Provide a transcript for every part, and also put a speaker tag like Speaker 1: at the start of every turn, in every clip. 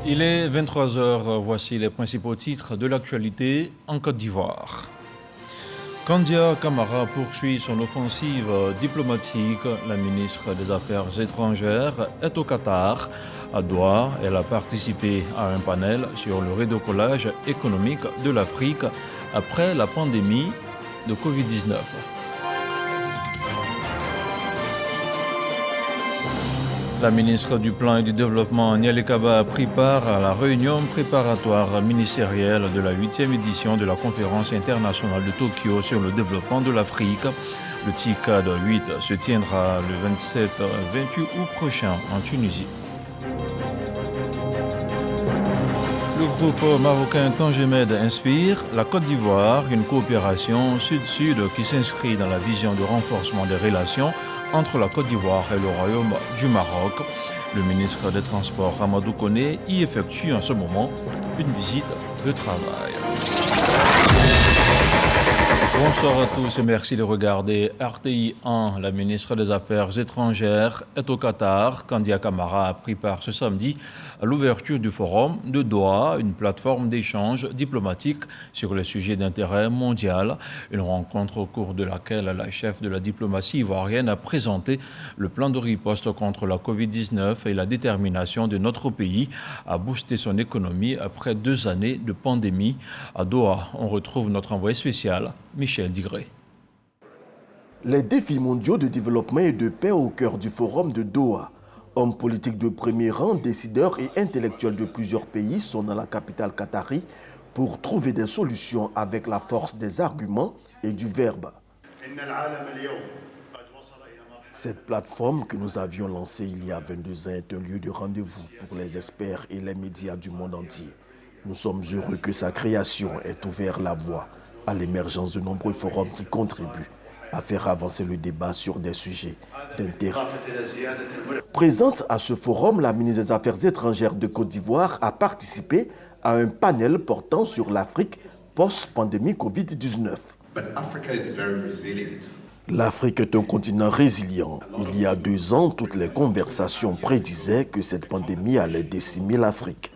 Speaker 1: Il est 23 heures, voici les principaux titres de l'actualité en Côte d'Ivoire. Kandia Camara poursuit son offensive diplomatique. La ministre des Affaires étrangères est au Qatar. À Doha, elle a participé à un panel sur le redécollage économique de l'Afrique après la pandémie de Covid-19. La ministre du Plan et du Développement, Niale Kaba, a pris part à la réunion préparatoire ministérielle de la 8e édition de la conférence internationale de Tokyo sur le développement de l'Afrique. Le TICAD 8 se tiendra le 27-28 août prochain en Tunisie. Le groupe marocain Tangemed inspire la Côte d'Ivoire, une coopération sud-sud qui s'inscrit dans la vision de renforcement des relations entre la Côte d'Ivoire et le Royaume du Maroc. Le ministre des Transports, Amadou Koné, y effectue en ce moment une visite de travail. Bonsoir à tous et merci de regarder RTI 1. La ministre des Affaires étrangères est au Qatar. Kandia Camara a pris part ce samedi à l'ouverture du forum de Doha, une plateforme d'échange diplomatique sur les sujets d'intérêt mondial. Une rencontre au cours de laquelle la chef de la diplomatie ivoirienne a présenté le plan de riposte contre la Covid-19 et la détermination de notre pays à booster son économie après 2 années de pandémie. À Doha, on retrouve notre envoyé spécial, Michel Digré.
Speaker 2: Les défis mondiaux de développement et de paix au cœur du forum de Doha. Hommes politiques de premier rang, décideurs et intellectuels de plusieurs pays sont dans la capitale qatari pour trouver des solutions avec la force des arguments et du verbe. Cette plateforme que nous avions lancée il y a 22 ans est un lieu de rendez-vous pour les experts et les médias du monde entier. Nous sommes heureux que sa création ait ouvert la voie à l'émergence de nombreux forums qui contribuent à faire avancer le débat sur des sujets d'intérêt. Présente à ce forum, la ministre des Affaires étrangères de Côte d'Ivoire a participé à un panel portant sur l'Afrique post-pandémie Covid-19. L'Afrique est un continent résilient. Il y a 2 ans, toutes les conversations prédisaient que cette pandémie allait décimer l'Afrique.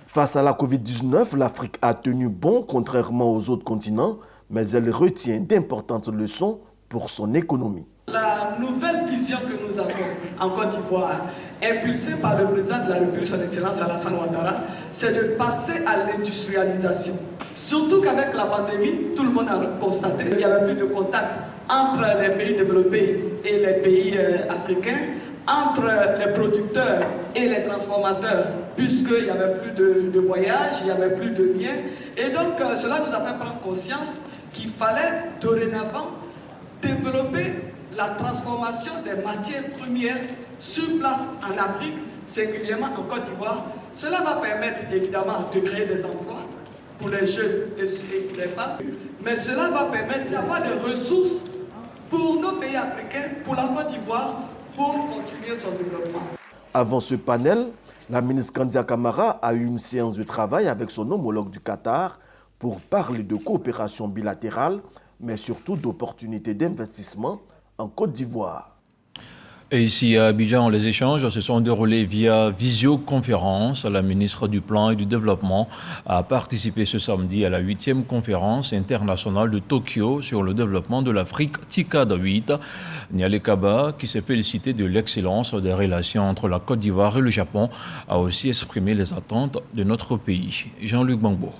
Speaker 2: Face à la Covid-19, l'Afrique a tenu bon contrairement aux autres continents, mais elle retient d'importantes leçons pour son économie.
Speaker 3: La nouvelle vision que nous avons en Côte d'Ivoire, impulsée par le président de la République, son Excellence Alassane Ouattara, c'est de passer à l'industrialisation. Surtout qu'avec la pandémie, tout le monde a constaté qu'il n'y avait plus de contact entre les pays développés et les pays africains, entre les producteurs et les transformateurs, puisqu'il n'y avait plus de voyages, il n'y avait plus de liens. Et donc, cela nous a fait prendre conscience qu'il fallait dorénavant développer la transformation des matières premières sur place en Afrique, singulièrement en Côte d'Ivoire. Cela va permettre évidemment de créer des emplois pour les jeunes et pour les femmes, mais cela va permettre d'avoir des ressources pour nos pays africains, pour la Côte d'Ivoire, pour continuer son développement.
Speaker 2: Avant ce panel, la ministre Kandia Camara a eu une séance de travail avec son homologue du Qatar pour parler de coopération bilatérale, mais surtout d'opportunités d'investissement en Côte d'Ivoire.
Speaker 1: Et ici à Abidjan, les échanges se sont déroulés via visioconférence. La ministre du Plan et du Développement a participé ce samedi à la 8e conférence internationale de Tokyo sur le développement de l'Afrique, TICAD 8. Niale Kaba, qui s'est félicité de l'excellence des relations entre la Côte d'Ivoire et le Japon, a aussi exprimé les attentes de notre pays. Jean-Luc Bangbo.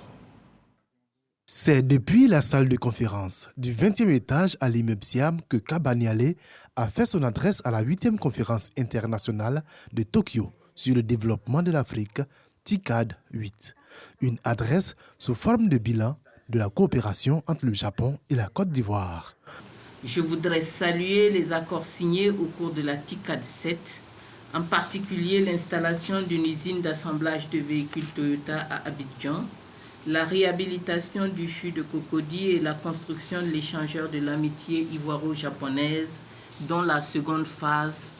Speaker 4: C'est depuis la salle de conférence du 20e étage à l'immeuble Siam que Kaba Niale a fait son adresse à la 8e conférence internationale de Tokyo sur le développement de l'Afrique, TICAD 8. Une adresse sous forme de bilan de la coopération entre le Japon et la Côte d'Ivoire.
Speaker 5: Je voudrais saluer les accords signés au cours de la TICAD 7, en particulier l'installation d'une usine d'assemblage de véhicules Toyota à Abidjan, la réhabilitation du CHU de Cocody et la construction de l'échangeur de l'amitié ivoiro-japonaise, dont la seconde phase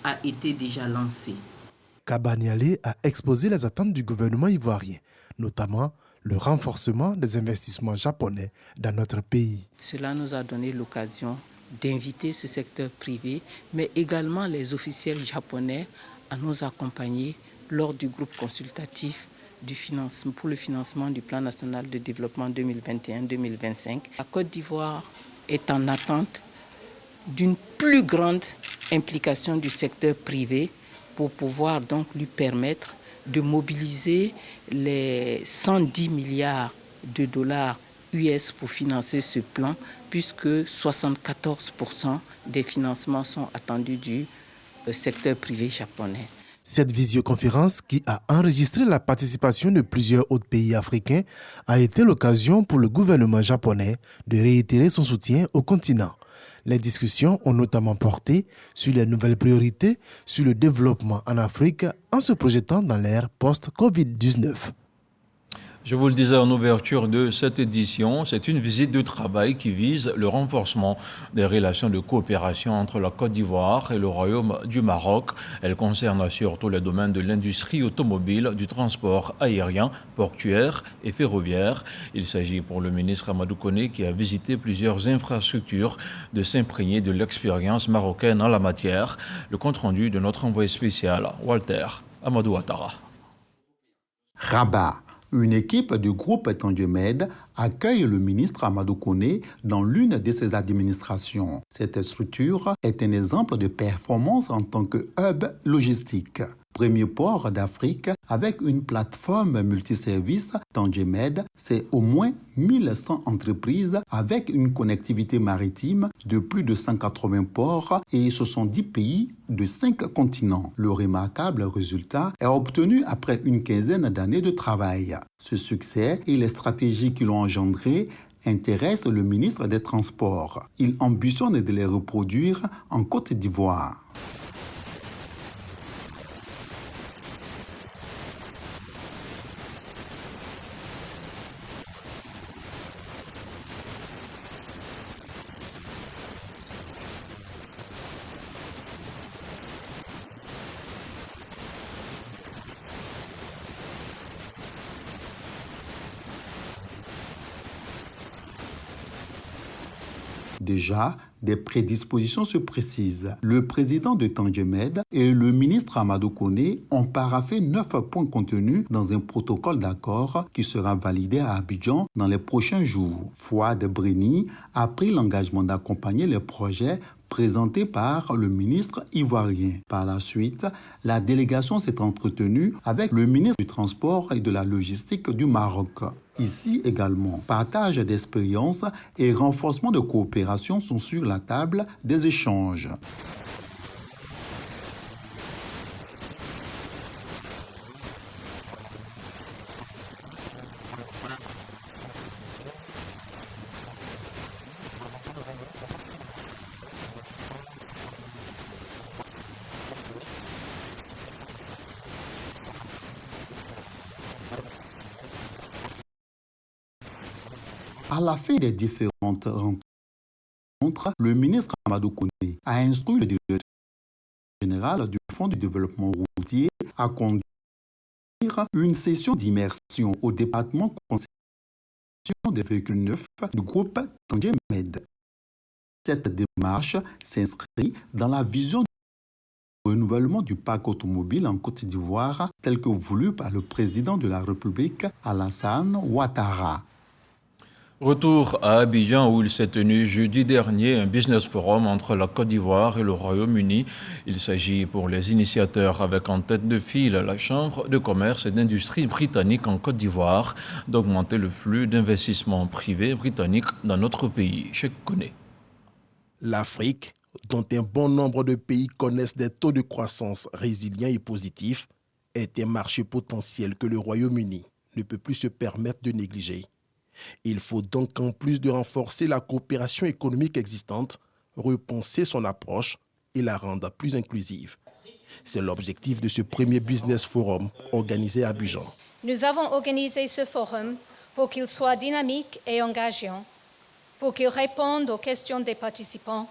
Speaker 5: a été déjà lancée.
Speaker 4: Kaba Niale a exposé les attentes du gouvernement ivoirien, notamment le renforcement des investissements japonais dans notre pays.
Speaker 5: Cela nous a donné l'occasion d'inviter ce secteur privé, mais également les officiels japonais à nous accompagner lors du groupe consultatif pour le financement du Plan national de développement 2021-2025. La Côte d'Ivoire est en attente d'une plus grande implication du secteur privé pour pouvoir donc lui permettre de mobiliser les 110 milliards de dollars US pour financer ce plan, puisque 74% des financements sont attendus du secteur privé japonais.
Speaker 4: Cette visioconférence, qui a enregistré la participation de plusieurs autres pays africains, a été l'occasion pour le gouvernement japonais de réitérer son soutien au continent. Les discussions ont notamment porté sur les nouvelles priorités sur le développement en Afrique en se projetant dans l'ère post-Covid-19.
Speaker 1: Je vous le disais en ouverture de cette édition, c'est une visite de travail qui vise le renforcement des relations de coopération entre la Côte d'Ivoire et le Royaume du Maroc. Elle concerne surtout les domaines de l'industrie automobile, du transport aérien, portuaire et ferroviaire. Il s'agit pour le ministre Amadou Koné, qui a visité plusieurs infrastructures, de s'imprégner de l'expérience marocaine en la matière. Le compte-rendu de notre envoyé spécial, Walter Amadou Ouattara.
Speaker 6: Rabat. Une équipe du groupe Tandjemed accueille le ministre Amadou Koné dans l'une de ses administrations. Cette structure est un exemple de performance en tant que hub logistique. Premier port d'Afrique avec une plateforme multiservice, Tandjemed, c'est au moins 1100 entreprises avec une connectivité maritime de plus de 180 ports et 70 pays de 5 continents. Le remarquable résultat est obtenu après une quinzaine d'années de travail. Ce succès et les stratégies qui l'ont engendré intéressent le ministre des Transports. Il ambitionne de les reproduire en Côte d'Ivoire. Déjà, des prédispositions se précisent. Le président de Tandjemed et le ministre Amadou Koné ont paraphé 9 points contenus dans un protocole d'accord qui sera validé à Abidjan dans les prochains jours. Fouad Breni a pris l'engagement d'accompagner les projets présentés par le ministre ivoirien. Par la suite, la délégation s'est entretenue avec le ministre du Transport et de la Logistique du Maroc. Ici également, partage d'expériences et renforcement de coopération sont sur la table des échanges. À la fin des différentes rencontres, le ministre Amadou Koné a instruit le directeur général du Fonds de développement routier à conduire une session d'immersion au département concernant des véhicules neufs du groupe Tandjemed. Cette démarche s'inscrit dans la vision du renouvellement du parc automobile en Côte d'Ivoire tel que voulu par le président de la République, Alassane Ouattara.
Speaker 1: Retour à Abidjan où il s'est tenu jeudi dernier un business forum entre la Côte d'Ivoire et le Royaume-Uni. Il s'agit pour les initiateurs avec en tête de file la Chambre de commerce et d'industrie britannique en Côte d'Ivoire d'augmenter le flux d'investissements privés britanniques dans notre pays. Cheikh Koné.
Speaker 4: L'Afrique, dont un bon nombre de pays connaissent des taux de croissance résilients et positifs, est un marché potentiel que le Royaume-Uni ne peut plus se permettre de négliger. Il faut donc, en plus de renforcer la coopération économique existante, repenser son approche et la rendre plus inclusive. C'est l'objectif de ce premier Business Forum organisé à Abidjan.
Speaker 7: Nous avons organisé ce forum pour qu'il soit dynamique et engageant, pour qu'il réponde aux questions des participants,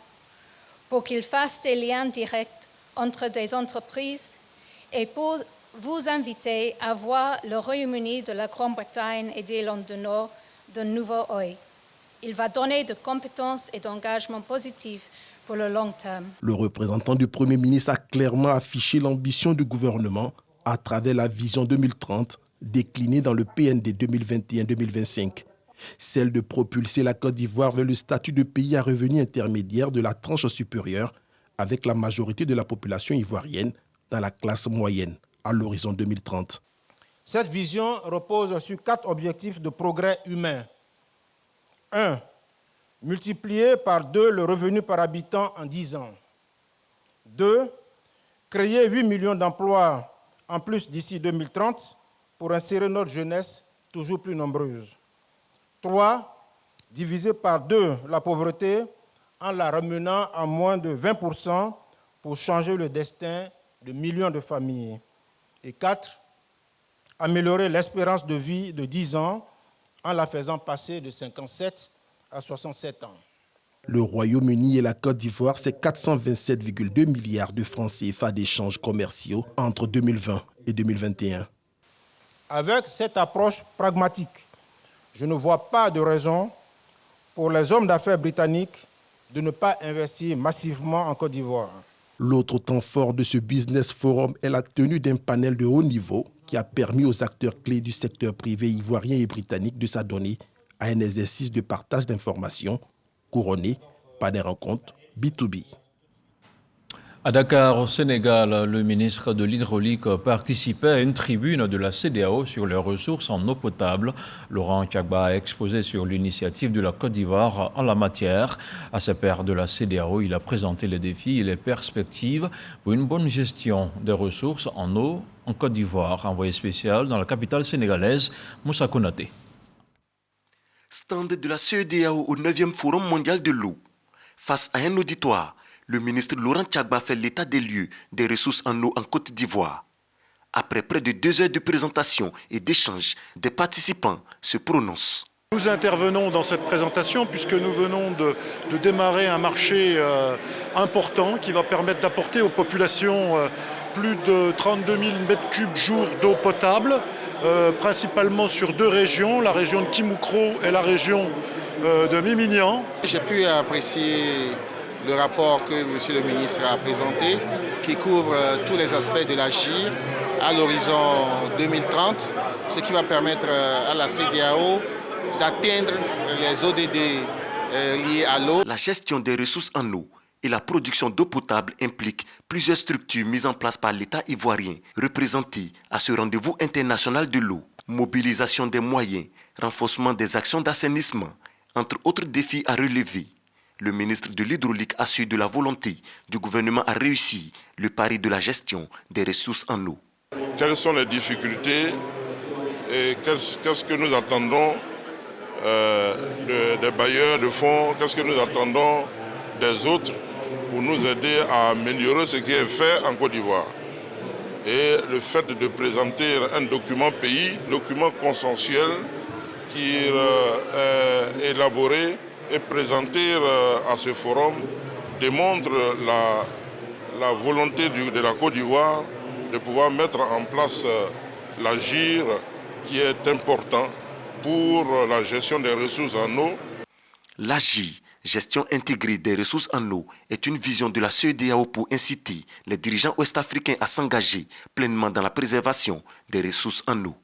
Speaker 7: pour qu'il fasse des liens directs entre des entreprises et pour vous inviter à voir le Royaume-Uni de la Grande-Bretagne et d'Irlande du Nord d'un nouveau œil. Il va donner de compétences et d'engagements positifs pour le long terme.
Speaker 2: Le représentant du Premier ministre a clairement affiché l'ambition du gouvernement à travers la vision 2030 déclinée dans le PND 2021-2025. Celle de propulser la Côte d'Ivoire vers le statut de pays à revenu intermédiaire de la tranche supérieure avec la majorité de la population ivoirienne dans la classe moyenne à l'horizon 2030.
Speaker 8: Cette vision repose sur 4 objectifs de progrès humain. 1. Multiplier par 2 le revenu par habitant en 10 ans. 2. Créer 8 millions d'emplois en plus d'ici 2030 pour insérer notre jeunesse toujours plus nombreuse. 3. Diviser par 2 la pauvreté en la ramenant à moins de 20% pour changer le destin de millions de familles. Et 4. Améliorer l'espérance de vie de 10 ans en la faisant passer de 57 à 67 ans.
Speaker 2: Le Royaume-Uni et la Côte d'Ivoire, c'est 427,2 milliards de francs CFA d'échanges commerciaux entre 2020 et 2021.
Speaker 8: Avec cette approche pragmatique, je ne vois pas de raison pour les hommes d'affaires britanniques de ne pas investir massivement en Côte d'Ivoire.
Speaker 2: L'autre temps fort de ce Business Forum est la tenue d'un panel de haut niveau qui a permis aux acteurs clés du secteur privé ivoirien et britannique de s'adonner à un exercice de partage d'informations couronné par des rencontres B2B.
Speaker 1: À Dakar, au Sénégal, le ministre de l'Hydraulique participait à une tribune de la CEDEAO sur les ressources en eau potable. Laurent Tchagba a exposé sur l'initiative de la Côte d'Ivoire en la matière. À ses pairs de la CEDEAO, il a présenté les défis et les perspectives pour une bonne gestion des ressources en eau en Côte d'Ivoire. Envoyé spécial dans la capitale sénégalaise, Moussa Konaté.
Speaker 9: Stand de la CEDEAO au 9e Forum mondial de l'eau. Face à un auditoire, le ministre Laurent Tchagba fait l'état des lieux des ressources en eau en Côte d'Ivoire. Après près de 2 heures de présentation et d'échange, des participants se prononcent.
Speaker 10: Nous intervenons dans cette présentation puisque nous venons de démarrer un marché important qui va permettre d'apporter aux populations plus de 32 000 m3 jour d'eau potable, principalement sur 2 régions, la région de Kimoukro et la région de Mimignan.
Speaker 11: J'ai pu apprécier le rapport que M. le ministre a présenté, qui couvre tous les aspects de l'AGIR à l'horizon 2030, ce qui va permettre à la CEDEAO d'atteindre les ODD liés à l'eau.
Speaker 9: La gestion des ressources en eau et la production d'eau potable impliquent plusieurs structures mises en place par l'État ivoirien, représentées à ce rendez-vous international de l'eau. Mobilisation des moyens, renforcement des actions d'assainissement, entre autres défis à relever. Le ministre de l'Hydraulique assure de la volonté du gouvernement à réussir le pari de la gestion des ressources en eau.
Speaker 12: Quelles sont les difficultés et qu'est-ce que nous attendons des bailleurs de fonds, qu'est-ce que nous attendons des autres pour nous aider à améliorer ce qui est fait en Côte d'Ivoire. Et le fait de présenter un document pays, document consensuel qui est élaboré et présenté à ce forum démontre la volonté de la Côte d'Ivoire de pouvoir mettre en place l'AGIR qui est important pour la gestion des ressources en eau.
Speaker 9: L'AGIR, gestion intégrée des ressources en eau, est une vision de la CEDEAO pour inciter les dirigeants ouest-africains à s'engager pleinement dans la préservation des ressources en eau.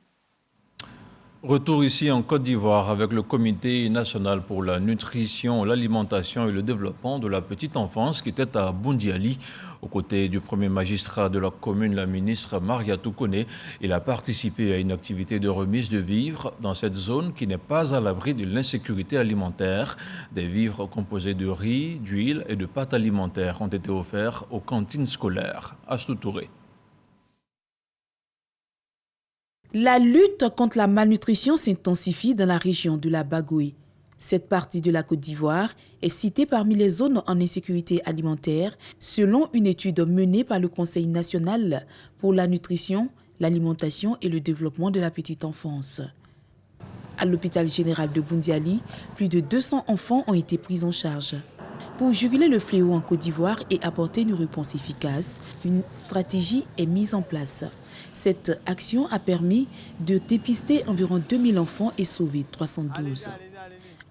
Speaker 1: Retour ici en Côte d'Ivoire avec le Comité national pour la nutrition, l'alimentation et le développement de la petite enfance qui était à Boundiali. Aux côtés du premier magistrat de la commune, la ministre Mariatou Koné, il a participé à une activité de remise de vivres dans cette zone qui n'est pas à l'abri de l'insécurité alimentaire. Des vivres composés de riz, d'huile et de pâtes alimentaires ont été offerts aux cantines scolaires. Astou Touré.
Speaker 13: La lutte contre la malnutrition s'intensifie dans la région de la Bagoué. Cette partie de la Côte d'Ivoire est citée parmi les zones en insécurité alimentaire selon une étude menée par le Conseil national pour la nutrition, l'alimentation et le développement de la petite enfance. À l'hôpital général de Boundiali, plus de 200 enfants ont été pris en charge. Pour juguler le fléau en Côte d'Ivoire et apporter une réponse efficace, une stratégie est mise en place. Cette action a permis de dépister environ 2000 enfants et sauver 312.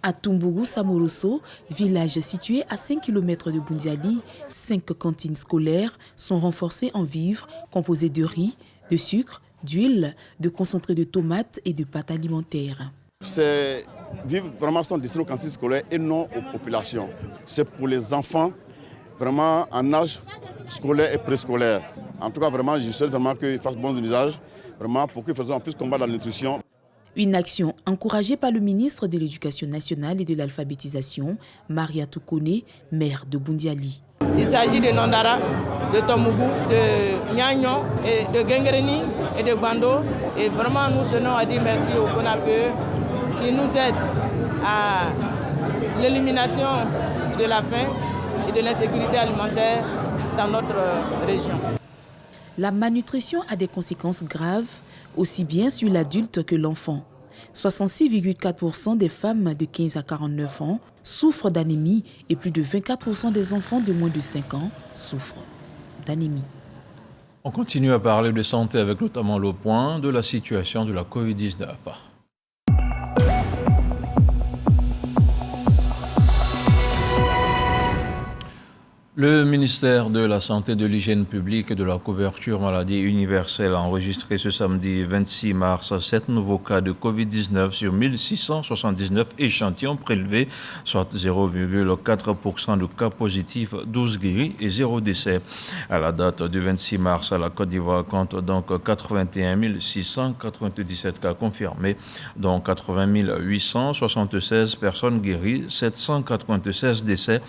Speaker 13: À Tumbougou Samoroso, village situé à 5 km de Boundiali, 5 cantines scolaires sont renforcées en vivres composées de riz, de sucre, d'huile, de concentré de tomates et de pâtes alimentaires.
Speaker 14: C'est vivre vraiment sont destinés aux cantines scolaires et non aux populations. C'est pour les enfants vraiment en âge scolaire et préscolaire. En tout cas, vraiment, je souhaite vraiment qu'ils fassent bon usage, vraiment pour qu'ils fassent en plus combattre la nutrition.
Speaker 13: Une action encouragée par le ministre de l'Éducation nationale et de l'alphabétisation, Maria Toukone, maire de Boundiali.
Speaker 15: Il s'agit de Nandara, de Tomougou, de Nyagnon, et de Gengreni et de Bando. Et vraiment, nous tenons à dire merci au CONAPE qui nous aide à l'élimination de la faim et de l'insécurité alimentaire dans notre région.
Speaker 13: La malnutrition a des conséquences graves, aussi bien sur l'adulte que l'enfant. 66,4% des femmes de 15 à 49 ans souffrent d'anémie et plus de 24% des enfants de moins de 5 ans souffrent d'anémie.
Speaker 1: On continue à parler de santé avec notamment le point de la situation de la Covid-19. Le ministère de la Santé, de l'Hygiène publique et de la couverture maladie universelle a enregistré ce samedi 26 mars 7 nouveaux cas de Covid-19 sur 1679 échantillons prélevés, soit 0,4% de cas positifs, 12 guéris et 0 décès. À la date du 26 mars, la Côte d'Ivoire compte donc 81 697 cas confirmés, dont 80 876 personnes guéries, 796 décès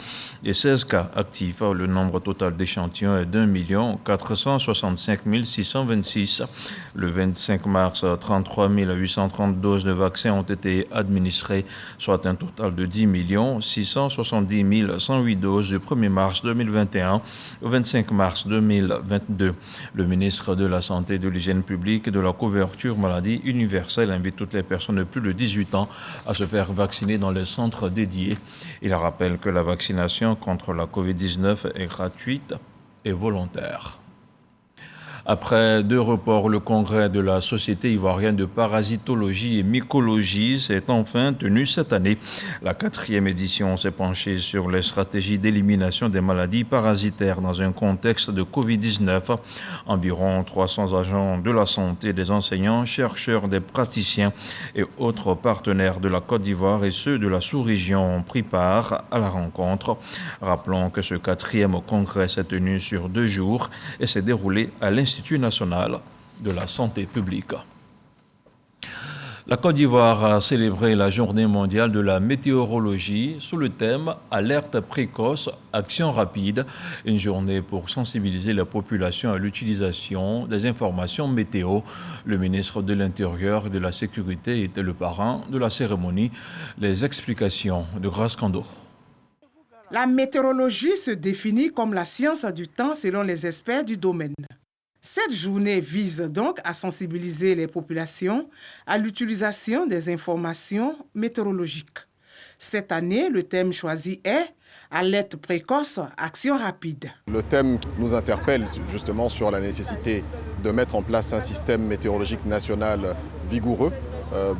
Speaker 1: et 16 cas actifs. Le nombre total d'échantillons est d'1 465 626. Le 25 mars, 33 830 doses de vaccins ont été administrées, soit un total de 10 670 108 doses du 1er mars 2021 au 25 mars 2022. Le ministre de la Santé, de l'Hygiène publique et de la couverture maladie universelle invite toutes les personnes de plus de 18 ans à se faire vacciner dans les centres dédiés. Il rappelle que la vaccination contre la Covid-19 est gratuite et volontaire. Après 2 reports, le congrès de la Société ivoirienne de parasitologie et mycologie s'est enfin tenu cette année. La 4e édition s'est penchée sur les stratégies d'élimination des maladies parasitaires dans un contexte de Covid-19. Environ 300 agents de la santé, des enseignants, chercheurs, des praticiens et autres partenaires de la Côte d'Ivoire et ceux de la sous-région ont pris part à la rencontre. Rappelons que ce 4e congrès s'est tenu sur 2 jours et s'est déroulé à l'Institut national de la santé publique. La Côte d'Ivoire a célébré la journée mondiale de la météorologie sous le thème « Alerte précoce, action rapide », une journée pour sensibiliser la population à l'utilisation des informations météo. Le ministre de l'Intérieur et de la Sécurité était le parrain de la cérémonie. Les explications de Grace Kando.
Speaker 16: La météorologie se définit comme la science du temps selon les experts du domaine. Cette journée vise donc à sensibiliser les populations à l'utilisation des informations météorologiques. Cette année, le thème choisi est « Alerte précoce, action rapide ».
Speaker 17: Le thème nous interpelle justement sur la nécessité de mettre en place un système météorologique national vigoureux,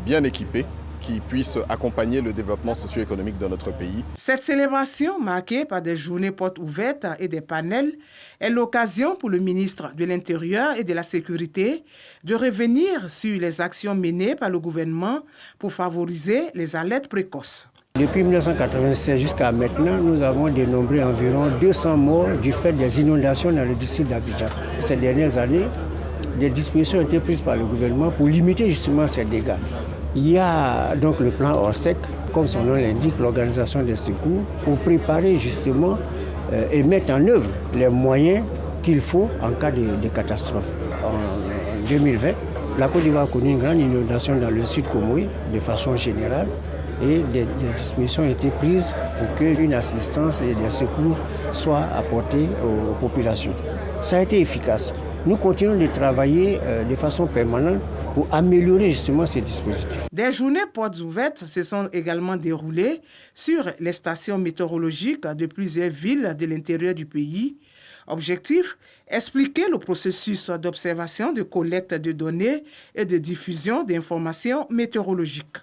Speaker 17: bien équipé, qui puisse accompagner le développement socio-économique de notre pays.
Speaker 16: Cette célébration, marquée par des journées portes ouvertes et des panels, est l'occasion pour le ministre de l'Intérieur et de la Sécurité de revenir sur les actions menées par le gouvernement pour favoriser les alertes précoces.
Speaker 18: Depuis 1996 jusqu'à maintenant, nous avons dénombré environ 200 morts du fait des inondations dans le district d'Abidjan. Ces dernières années, des dispositions ont été prises par le gouvernement pour limiter justement ces dégâts. Il y a donc le plan Orsec, comme son nom l'indique, l'organisation des secours, pour préparer justement et mettre en œuvre les moyens qu'il faut en cas de catastrophe. En 2020, la Côte d'Ivoire a connu une grande inondation dans le sud Comoé, de façon générale, et des dispositions ont été prises pour qu'une assistance et des secours soient apportés aux populations. Ça a été efficace. Nous continuons de travailler de façon permanente pour améliorer justement ces dispositifs.
Speaker 16: Des journées portes ouvertes se sont également déroulées sur les stations météorologiques de plusieurs villes de l'intérieur du pays. Objectif, expliquer le processus d'observation, de collecte de données et de diffusion d'informations météorologiques.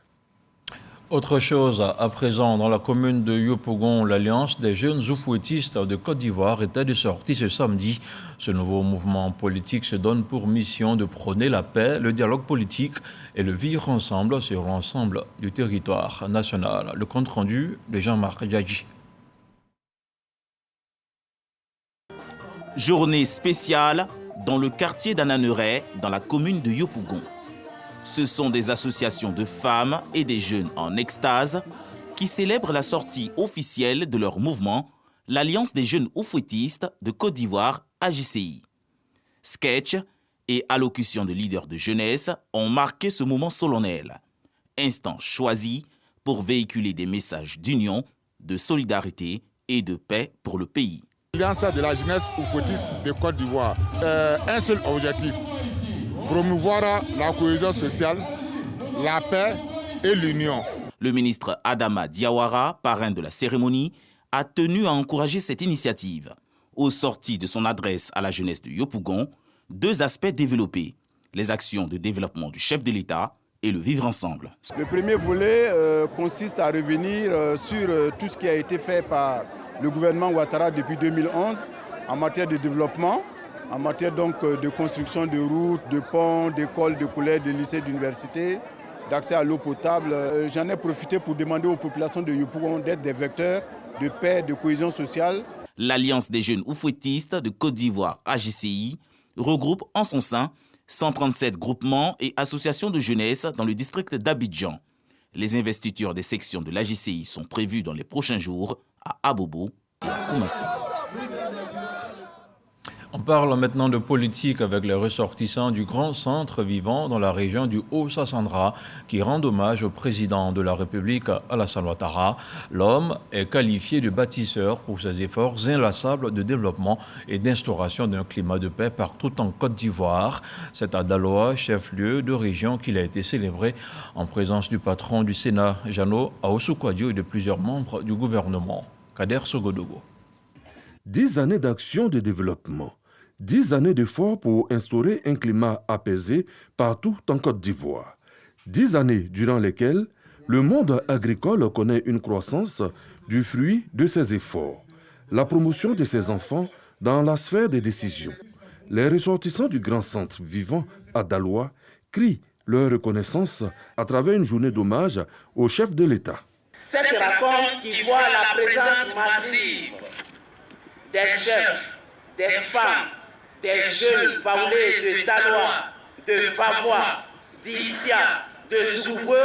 Speaker 1: Autre chose, à présent, dans la commune de Yopougon, l'Alliance des jeunes oufouettistes de Côte d'Ivoire était de sortie ce samedi. Ce nouveau mouvement politique se donne pour mission de prôner la paix, le dialogue politique et le vivre ensemble sur l'ensemble du territoire national. Le compte rendu de Jean-Marc Djadji.
Speaker 19: Journée spéciale dans le quartier d'Ananeret, dans la commune de Yopougon. Ce sont des associations de femmes et des jeunes en extase qui célèbrent la sortie officielle de leur mouvement, l'Alliance des jeunes oufouettistes de Côte d'Ivoire, AJCI. Sketch et allocution de leaders de jeunesse ont marqué ce moment solennel. Instant choisi pour véhiculer des messages d'union, de solidarité et de paix pour le pays.
Speaker 20: L'Alliance de la jeunesse oufouettiste de Côte d'Ivoire, un seul objectif: promouvoir la cohésion sociale, la paix et l'union.
Speaker 19: Le ministre Adama Diawara, parrain de la cérémonie, a tenu à encourager cette initiative. Au sorti de son adresse à la jeunesse de Yopougon, deux aspects développés: les actions de développement du chef de l'État et le vivre ensemble.
Speaker 14: Le premier volet consiste à revenir sur tout ce qui a été fait par le gouvernement Ouattara depuis 2011 en matière de développement, en matière donc de construction de routes, de ponts, d'écoles, de collèges, de lycées, d'universités, d'accès à l'eau potable. J'en ai profité pour demander aux populations de Yopougon d'être des vecteurs de paix, de cohésion sociale.
Speaker 19: L'Alliance des jeunes oufouettistes de Côte d'Ivoire, AJCI, regroupe en son sein 137 groupements et associations de jeunesse dans le district d'Abidjan. Les investitures des sections de l'AJCI sont prévues dans les prochains jours à Abobo et à Koumassi.
Speaker 1: On parle maintenant de politique avec les ressortissants du grand centre vivant dans la région du Haut-Sassandra qui rendent hommage au président de la République, Alassane Ouattara. L'homme est qualifié de bâtisseur pour ses efforts inlassables de développement et d'instauration d'un climat de paix partout en Côte d'Ivoire. C'est à Daloa, chef-lieu de région, qu'il a été célébré en présence du patron du Sénat, Jano Aoussou-Kouadio, et de plusieurs membres du gouvernement. Kader Sogodogo.
Speaker 21: 10 années d'action de développement. 10 années d'efforts pour instaurer un climat apaisé partout en Côte d'Ivoire. 10 années durant lesquelles le monde agricole connaît une croissance du fruit de ses efforts. La promotion de ses enfants dans la sphère des décisions. Les ressortissants du grand centre vivant à Daloa crient leur reconnaissance à travers une journée d'hommage au chef de l'État.
Speaker 22: Cette rencontre qui voit la présence massive des chefs, des femmes, des jeunes baoulés de Daloa, de Vavois, d'Issia, de Zouboué,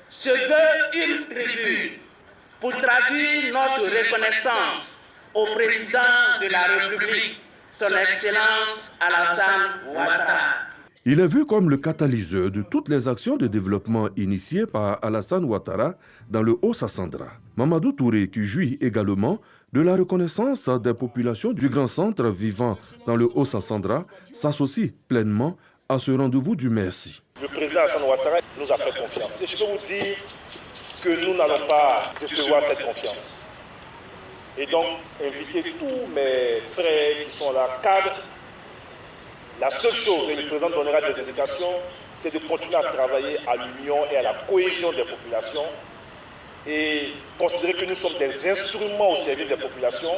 Speaker 22: se veut une tribune pour traduire notre reconnaissance au président de la République, son Excellence Alassane Ouattara.
Speaker 21: Il est vu comme le catalyseur de toutes les actions de développement initiées par Alassane Ouattara dans le Haut-Sassandra. Mamadou Touré, qui jouit également de la reconnaissance des populations du grand centre vivant dans le Haut-Sassandra, s'associe pleinement à ce rendez-vous du merci.
Speaker 23: Le président Alassane Ouattara nous a fait confiance. Et je peux vous dire que nous n'allons pas décevoir cette confiance. Et donc, inviter tous mes frères qui sont là, cadres. La seule chose, et le président donnera des indications, c'est de continuer à travailler à l'union et à la cohésion des populations et considérer que nous sommes des instruments au service des populations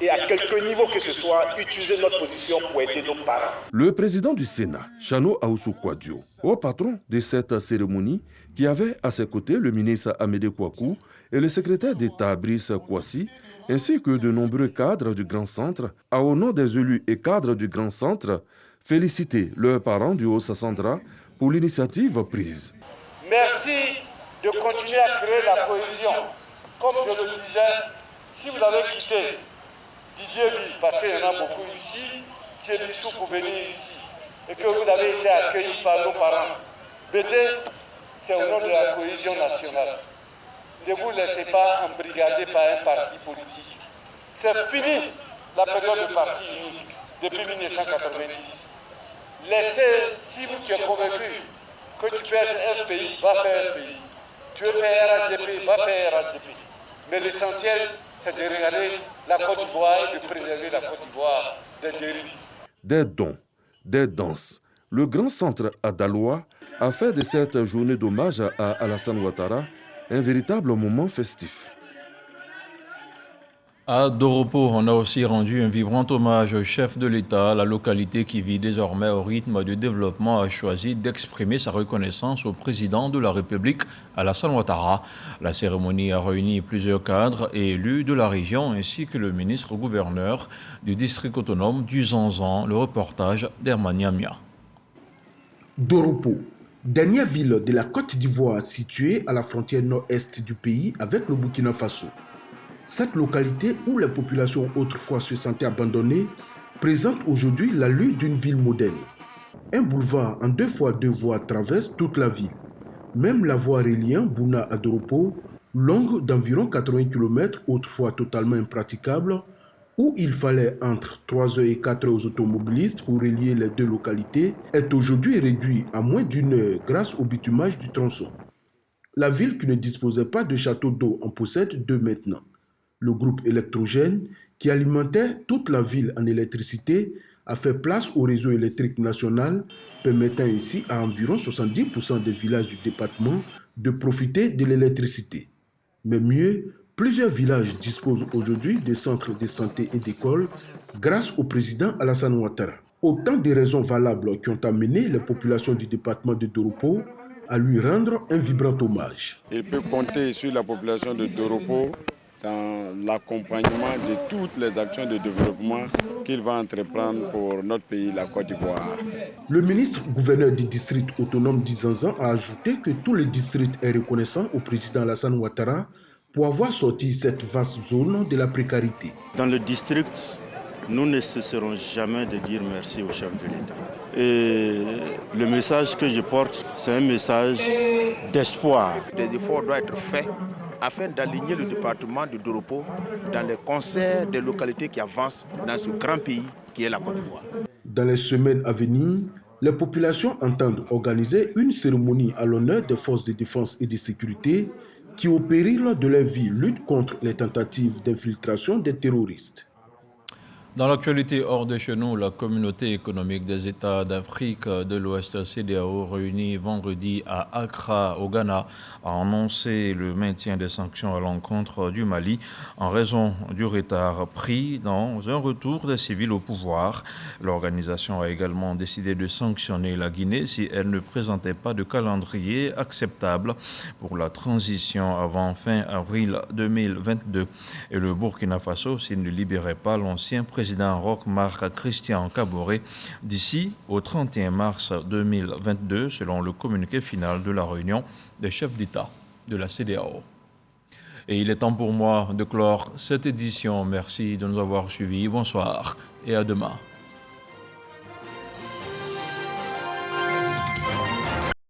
Speaker 23: et à quelque niveau que ce soit, utiliser notre position pour aider nos parents.
Speaker 21: Le président du Sénat, Jano Aoussou-Kouadio, au patron de cette cérémonie, qui avait à ses côtés le ministre Amédée Kouakou et le secrétaire d'État Brice Kouassi, ainsi que de nombreux cadres du Grand Centre, a au nom des élus et cadres du Grand Centre, félicité leurs parents du Haut-Sassandra pour l'initiative prise.
Speaker 23: Merci de continuer à créer la cohésion. Comme je le disais, si vous avez quitté Didierville, parce qu'il y en a beaucoup ici, Thiébissou pour venir ici, et que vous avez été accueillis par nos parents, Bédé, c'est au nom de la cohésion nationale. Ne vous laissez pas embrigader par un parti politique. C'est fini la période de parti unique depuis 1990. Laissez, si tu es convaincu que tu peux être FPI, va faire FPI. Tu veux faire RHDP, va faire RHDP. Mais l'essentiel, c'est de regarder la Côte d'Ivoire et de préserver la Côte d'Ivoire des dérives.
Speaker 21: Des dons, des danses. Le Grand Centre à Daloa a fait de cette journée d'hommage à Alassane Ouattara un véritable moment festif.
Speaker 1: À Doropo, on a aussi rendu un vibrant hommage au chef de l'État. La localité qui vit désormais au rythme du développement a choisi d'exprimer sa reconnaissance au président de la République, Alassane Ouattara. La cérémonie a réuni plusieurs cadres et élus de la région ainsi que le ministre-gouverneur du district autonome du Zanzan. Le reportage d'Herman Yamia.
Speaker 3: Doropo, dernière ville de la Côte d'Ivoire située à la frontière nord-est du pays avec le Burkina Faso. Cette localité où les populations autrefois se sentaient abandonnées présente aujourd'hui l'allure d'une ville moderne. Un boulevard en 2x2 voies traverse toute la ville. Même la voie reliant Bouna à Doropo, longue d'environ 80 km, autrefois totalement impraticable, où il fallait entre 3 heures et 4 heures aux automobilistes pour relier les deux localités, est aujourd'hui réduite à moins d'une heure grâce au bitumage du tronçon. La ville qui ne disposait pas de château d'eau en possède deux maintenant. Le groupe électrogène, qui alimentait toute la ville en électricité, a fait place au réseau électrique national, permettant ainsi à environ 70% des villages du département de profiter de l'électricité. Mais mieux, plusieurs villages disposent aujourd'hui de centres de santé et d'écoles grâce au président Alassane Ouattara. Autant de raisons valables qui ont amené les populations du département de Doropo à lui rendre un vibrant hommage.
Speaker 5: Il peut compter sur la population de Doropo dans l'accompagnement de toutes les actions de développement qu'il va entreprendre pour notre pays, la Côte d'Ivoire.
Speaker 3: Le ministre-gouverneur du district autonome d'Izanzan a ajouté que tout le district est reconnaissant au président Alassane Ouattara pour avoir sorti cette vaste zone de la précarité.
Speaker 6: Dans le district, nous ne cesserons jamais de dire merci au chef de l'État. Et le message que je porte, c'est un message d'espoir.
Speaker 24: Des efforts doivent être faits afin d'aligner le département de Doropo dans les concerts des localités qui avancent dans ce grand pays qui est la Côte d'Ivoire.
Speaker 3: Dans les semaines à venir, les populations entendent organiser une cérémonie à l'honneur des forces de défense et de sécurité qui, au péril de leur vie, luttent contre les tentatives d'infiltration des terroristes.
Speaker 1: Dans l'actualité hors de chez nous, la communauté économique des États d'Afrique de l'Ouest CEDEAO réunie vendredi à Accra au Ghana a annoncé le maintien des sanctions à l'encontre du Mali en raison du retard pris dans un retour des civils au pouvoir. L'organisation a également décidé de sanctionner la Guinée si elle ne présentait pas de calendrier acceptable pour la transition avant fin avril 2022 et le Burkina Faso s'il ne libérait pas l'ancien président Roch-Marc Christian Kaboré d'ici au 31 mars 2022, selon le communiqué final de la réunion des chefs d'État de la CEDEAO. Et il est temps pour moi de clore cette édition. Merci de nous avoir suivis. Bonsoir et à demain.